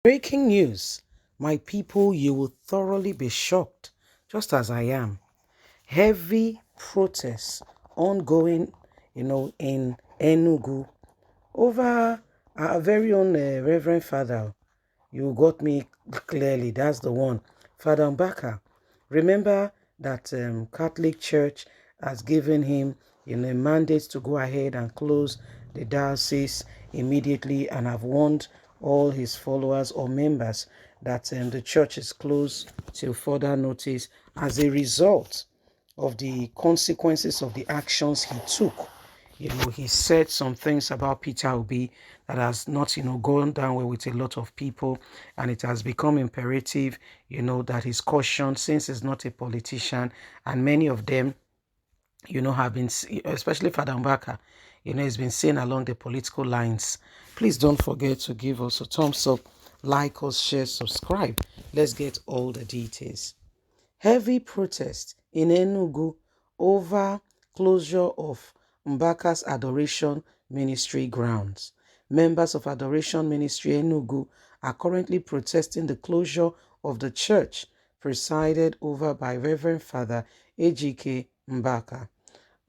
Breaking news. My people, you will thoroughly be shocked, just as I am. Heavy protests ongoing, in Enugu over our very own Reverend Father. You got me clearly. That's the one. Father Mbaka. Remember that Catholic Church has given him a mandate to go ahead and close the diocese immediately, and have warned all his followers or members that the church is closed till further notice as a result of the consequences of the actions he took. He said some things about Peter Obi that has not, gone down well with a lot of people, and it has become imperative, that he's cautioned since he's not a politician, and many of them, have been, especially Father Mbaka, has been seen along the political lines. Please don't forget to give us a thumbs up, like us, share, subscribe. Let's get all the details. Heavy protest in Enugu over closure of Mbaka'S Adoration Ministry grounds. Members of Adoration Ministry Enugu are currently protesting the closure of the church presided over by Reverend Father Ejike Mbaka.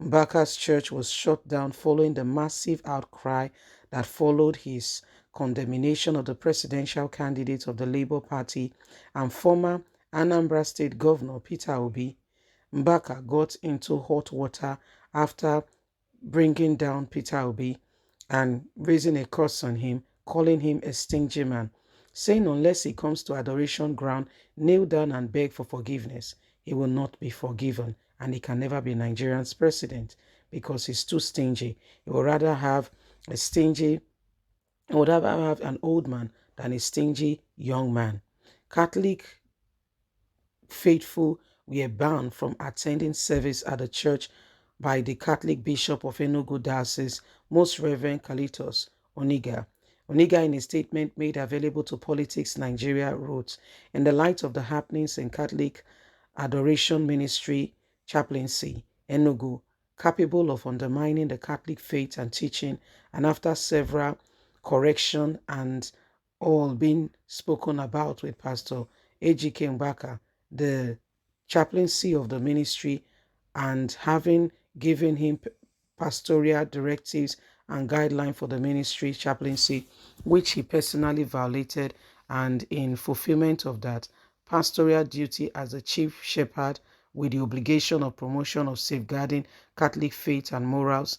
Mbaka's church was shut down following the massive outcry that followed his condemnation of the presidential candidate of the Labour Party and former Anambra State Governor Peter Obi. Mbaka got into hot water after bringing down Peter Obi and raising a curse on him, calling him a stingy man, saying unless he comes to adoration ground, kneel down and beg for forgiveness, he will not be forgiven, and he can never be Nigerian's president because he's too stingy. He would rather have a stingy, he would rather have an old man than a stingy young man. Catholic faithful were banned from attending service at the church by the Catholic Bishop of Enugu Diocese, Most Reverend Kalitos Oniga. Oniga, in a statement made available to Politics Nigeria, wrote, "In the light of the happenings in Catholic Adoration Ministry Chaplaincy, Enugu, capable of undermining the Catholic faith and teaching, and after several correction and all being spoken about with Pastor Ejike Mbaka, the chaplaincy of the ministry, and having given him pastoral directives and guidelines for the ministry chaplaincy, which he personally violated, and in fulfillment of that pastoral duty as the chief shepherd with the obligation of promotion of safeguarding Catholic faith and morals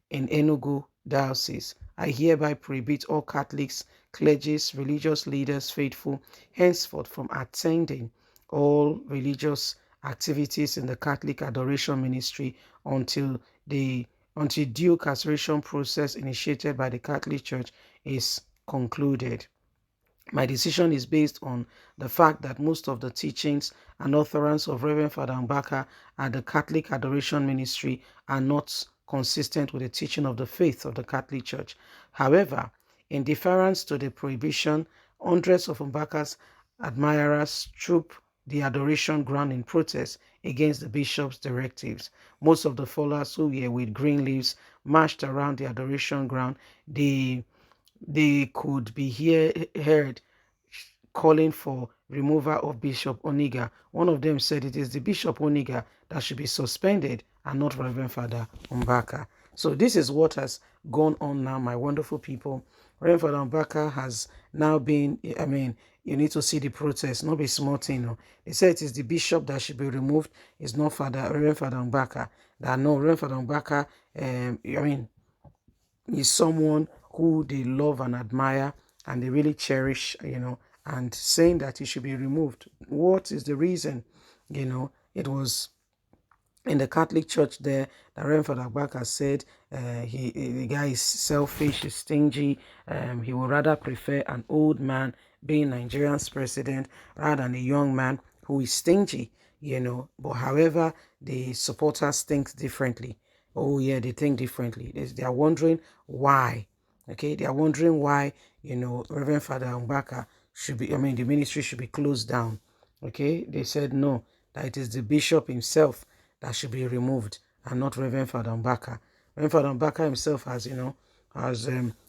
in Enugu Diocese, I hereby prohibit all Catholics, clergies, religious leaders, faithful, henceforth from attending all religious activities in the Catholic Adoration Ministry until due castration process initiated by the Catholic Church is concluded. My decision is based on the fact that most of the teachings and utterance of Reverend Father Mbaka at the Catholic Adoration Ministry are not consistent with the teaching of the faith of the Catholic Church. However, in deference to the prohibition, hundreds of Mbaka's admirers troop the adoration ground in protest against the bishop's directives. Most of the followers who were with green leaves marched around the adoration ground. They could be heard calling for removal of Bishop Oniga. One of them said it is the Bishop Oniga that should be suspended and not Reverend Father Mbaka. So this is what has gone on now, my wonderful people. Reverend Father Mbaka has now been, you need to see the protest, not be small thing. No. They said it is the bishop that should be removed. It's not Reverend Father Mbaka. That no, Reverend Father Mbaka, is someone who they love and admire and they really cherish, and saying that he should be removed. What is the reason? It was in the Catholic Church there that Reverend Father Mbaka said the guy is selfish, is stingy. He would rather prefer an old man being Nigerian's president rather than a young man who is stingy, But however, the supporters think differently. Oh yeah, they think differently. They are wondering why. Okay, they are wondering why, Reverend Father Mbaka should be, the ministry should be closed down. Okay, they said no, that it is the bishop himself that should be removed and not Reverend Father Mbaka. Reverend Father Mbaka himself has,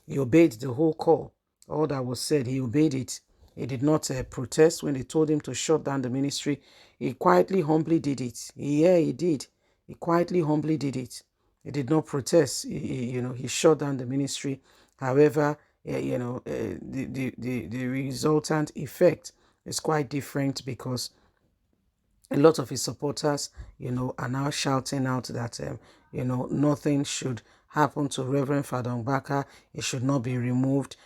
he obeyed the whole call. All that was said, he obeyed it. He did not protest when they told him to shut down the ministry. He quietly, humbly did it. Yeah, he did. He quietly, humbly did it. He did not protest. He shut down the ministry. However, the resultant effect is quite different, because a lot of his supporters, are now shouting out that, nothing should happen to Reverend Father Mbaka. He should not be removed.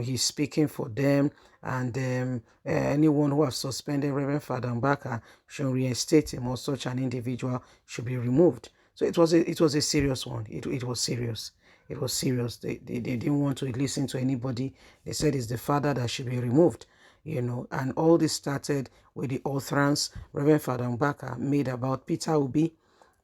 He's speaking for them, and anyone who has suspended Reverend Father Mbaka should reinstate him, or such an individual should be removed. So it was a serious one. It was serious. It was serious. They didn't want to listen to anybody. They said it's the father that should be removed. And all this started with the utterance Reverend Father Mbaka made about Peter Obi.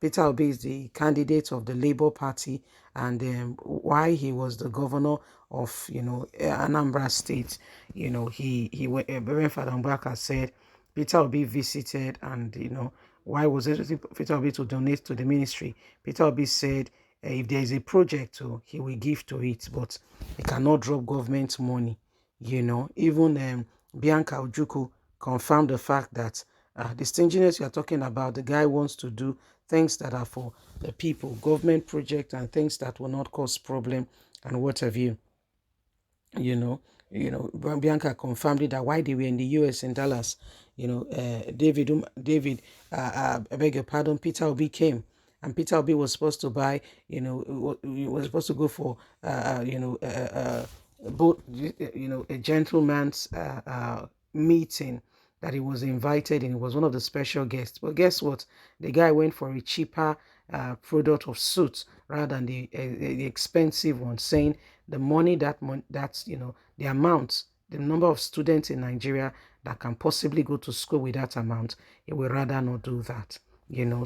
Peter Obi is the candidate of the Labour Party, and why he was the governor of, Anambra State. Reverend Father Mbaka said Peter Obi visited, and why was it Peter Obi to donate to the ministry? Peter Obi said if there is a project, he will give to it, but he cannot drop government money. Even Bianca Ojukwu confirmed the fact that the stinginess you are talking about, the guy wants to do things that are for the people, government project, and things that will not cause problem and what have you. Bianca confirmed it, that while they were in the US, in Dallas, David, I beg your pardon, Peter Obi came, and Peter Obi was supposed to buy, he was supposed to go for, both, a gentleman's meeting that he was invited in. He was one of the special guests. But guess what? The guy went for a cheaper product of suits rather than the expensive one, saying the money that's the amount, the number of students in Nigeria that can possibly go to school with that amount, he would rather not do that.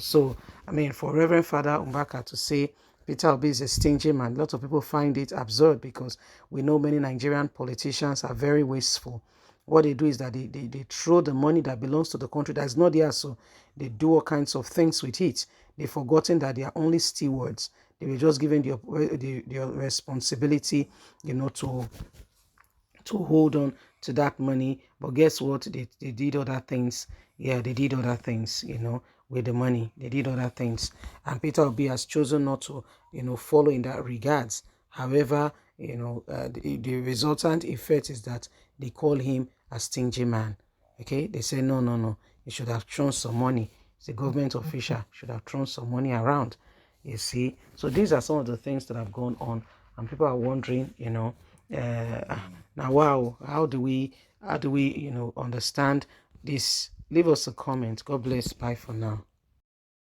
So I mean, for Reverend Father Mbaka to say Peter Obi is a stingy man, a lot of people find it absurd, because we know many Nigerian politicians are very wasteful. What they do is that they throw the money that belongs to the country that's not theirs, so they do all kinds of things with it. They've forgotten that they are only stewards. They were just given the responsibility, to hold on to that money. But guess what? They did other things. Yeah, they did other things, with the money. They did other things. And Peter Obi has chosen not to, follow in that regards. However, the resultant effect is that they call him a stingy man. Okay? They say, no, no, no. He should have thrown some money. He's a government official. Should have thrown some money around. You see? So these are some of the things that have gone on. And people are wondering, now, wow, how do we, understand this? Leave us a comment. God bless. Bye for now.